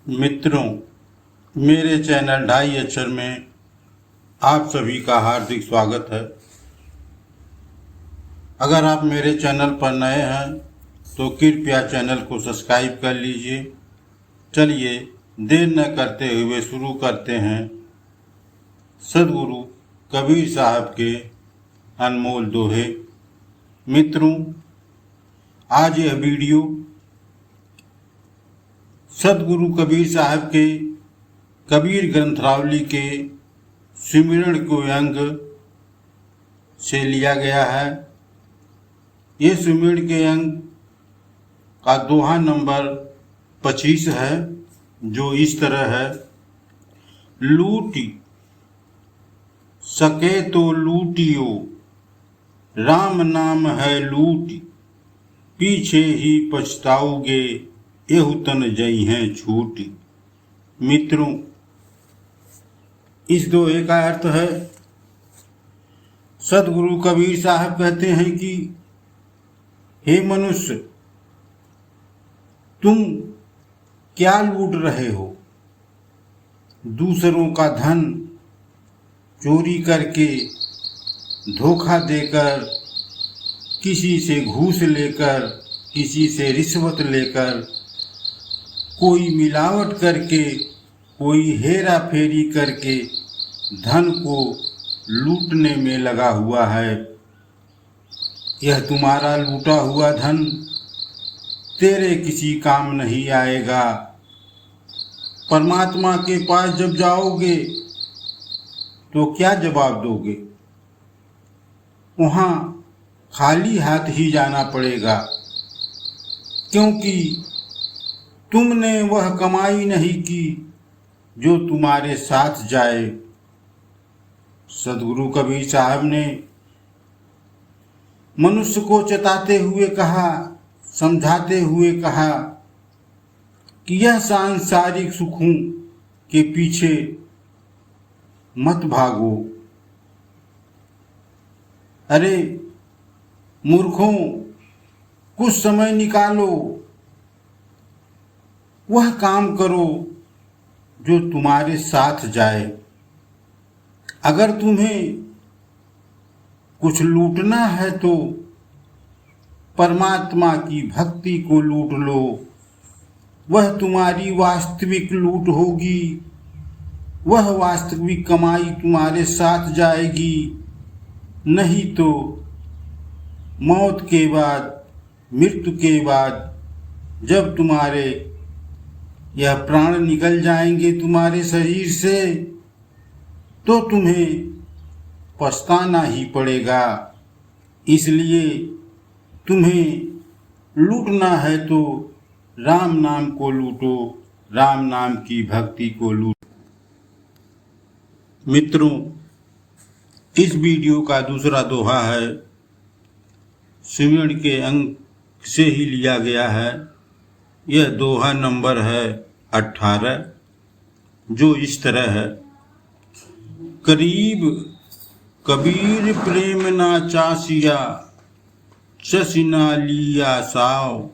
मित्रों, मेरे चैनल ढाई अक्षर में आप सभी का हार्दिक स्वागत है। अगर आप मेरे चैनल पर नए हैं तो कृपया चैनल को सब्सक्राइब कर लीजिए। चलिए देर न करते हुए शुरू करते हैं सदगुरु कबीर साहब के अनमोल दोहे। मित्रों, आज यह वीडियो सदगुरु कबीर साहब के कबीर ग्रंथावली के सुमिरन के अंग से लिया गया है। ये सुमिरन के अंग का दोहा नंबर 25 है, जो इस तरह है। लूट सके तो लूटियो, राम नाम है लूट, पीछे ही पछताओगे, एहु तन जई हैं छूट। मित्रों, इस दोहे का अर्थ है, सदगुरु कबीर साहब कहते हैं कि हे मनुष्य, तुम क्या लूट रहे हो? दूसरों का धन चोरी करके, धोखा देकर, किसी से घूस लेकर, किसी से रिश्वत लेकर, कोई मिलावट करके, कोई हेरा फेरी करके धन को लूटने में लगा हुआ है। यह तुम्हारा लूटा हुआ धन तेरे किसी काम नहीं आएगा। परमात्मा के पास जब जाओगे तो क्या जवाब दोगे? वहाँ खाली हाथ ही जाना पड़ेगा, क्योंकि तुमने वह कमाई नहीं की जो तुम्हारे साथ जाए। सदगुरु कबीर साहब ने मनुष्य को चेताते हुए कहा, समझाते हुए कहा कि यह सांसारिक सुखों के पीछे मत भागो। अरे मूर्खों, कुछ समय निकालो, वह काम करो जो तुम्हारे साथ जाए। अगर तुम्हें कुछ लूटना है तो परमात्मा की भक्ति को लूट लो। वह तुम्हारी वास्तविक लूट होगी। वह वास्तविक कमाई तुम्हारे साथ जाएगी। नहीं तो मौत के बाद, मृत्यु के बाद, जब तुम्हारे यह प्राण निकल जाएंगे तुम्हारे शरीर से, तो तुम्हें पछताना ही पड़ेगा। इसलिए तुम्हें लूटना है तो राम नाम को लूटो, राम नाम की भक्ति को लूटो। मित्रों, इस वीडियो का दूसरा दोहा है, सुमिरन के अंग से ही लिया गया है। यह दोहा नंबर है 18, जो इस तरह है। करीब कबीर प्रेम ना चासिया, चसी ना लिया साव,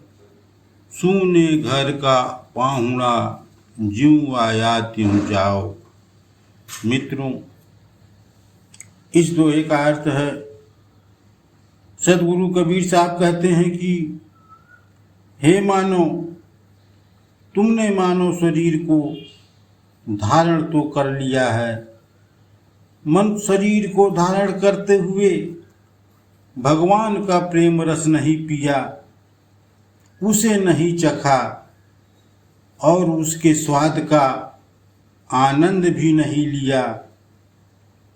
सूने घर का पाहुणा, ज्यों आया त्यों जाओ। मित्रों, इस दोहे का अर्थ है, सदगुरु कबीर साहब कहते हैं कि हे मानो, तुमने मानो शरीर को धारण तो कर लिया है, मन शरीर को धारण करते हुए भगवान का प्रेम रस नहीं पिया, उसे नहीं चखा और उसके स्वाद का आनंद भी नहीं लिया,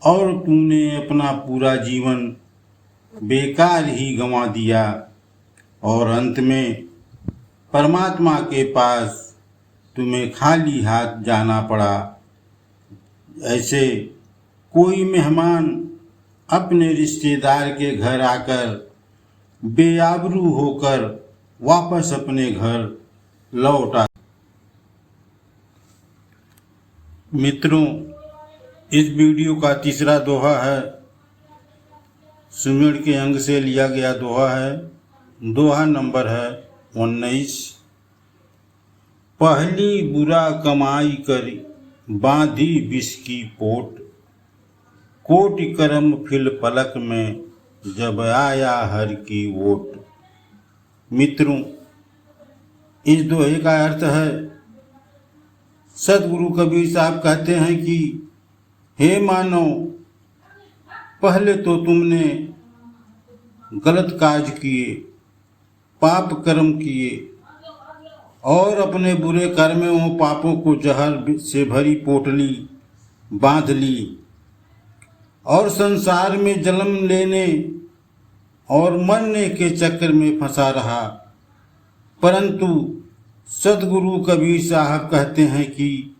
और तुमने अपना पूरा जीवन बेकार ही गंवा दिया और अंत में परमात्मा के पास तुम्हें खाली हाथ जाना पड़ा। ऐसे कोई मेहमान अपने रिश्तेदार के घर आकर बेआबरू होकर वापस अपने घर लौटा। मित्रों, इस वीडियो का तीसरा दोहा है, सुमिरन के अंग से लिया गया दोहा है। दोहा नंबर है 19। पहली बुरा कमाई करी बांधी विष की पोट, कोटि कर्म फिल पलक में जब आया हर की वोट। मित्रों, इस दोहे का अर्थ है, सदगुरु कबीर साहब कहते हैं कि हे मानव, पहले तो तुमने गलत काज किए, पाप कर्म किए और अपने बुरे कर्मों पापों को जहर से भरी पोटली बांध ली और संसार में जन्म लेने और मरने के चक्कर में फंसा रहा। परंतु सदगुरु कबीर साहब कहते हैं कि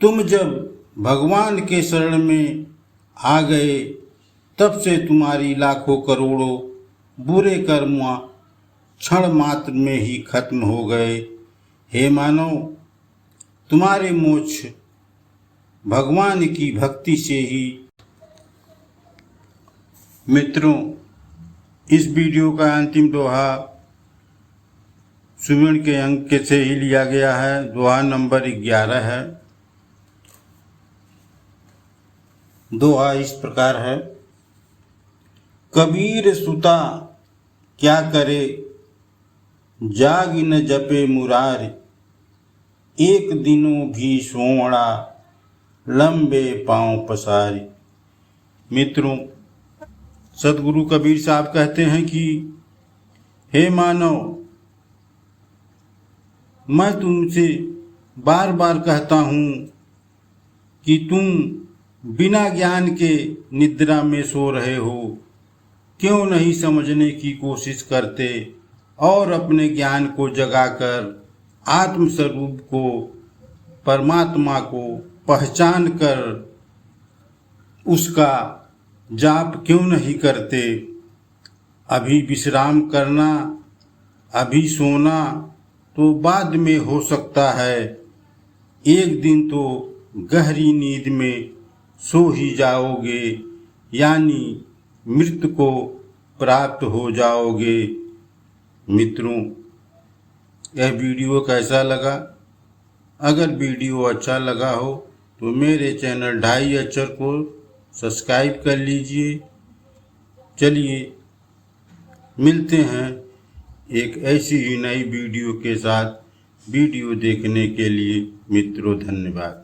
तुम जब भगवान के शरण में आ गए, तब से तुम्हारी लाखों करोड़ों बुरे कर्म क्षण मात्र में ही खत्म हो गए। हे मानव, तुम्हारे मोक्ष भगवान की भक्ति से ही। मित्रों, इस वीडियो का अंतिम दोहा सुवर्ण के अंक से ही लिया गया है। दोहा नंबर 11 है। दोहा इस प्रकार है। कबीर सुता क्या करे, जाग न जपे मुरारी, एक दिनों भी सोवड़ा, लंबे पांव पसारी। मित्रों, सदगुरु कबीर साहब कहते हैं कि हे मानव, मैं तुमसे बार बार कहता हूँ कि तुम बिना ज्ञान के निद्रा में सो रहे हो। क्यों नहीं समझने की कोशिश करते और अपने ज्ञान को जगाकर आत्मस्वरूप को, परमात्मा को पहचान कर उसका जाप क्यों नहीं करते। अभी विश्राम करना, अभी सोना तो बाद में हो सकता है, एक दिन तो गहरी नींद में सो ही जाओगे, यानी मृत्यु को प्राप्त हो जाओगे। मित्रों, यह वीडियो कैसा लगा? अगर वीडियो अच्छा लगा हो तो मेरे चैनल ढाई अक्षर को सब्सक्राइब कर लीजिए। चलिए मिलते हैं एक ऐसी ही नई वीडियो के साथ। वीडियो देखने के लिए मित्रों धन्यवाद।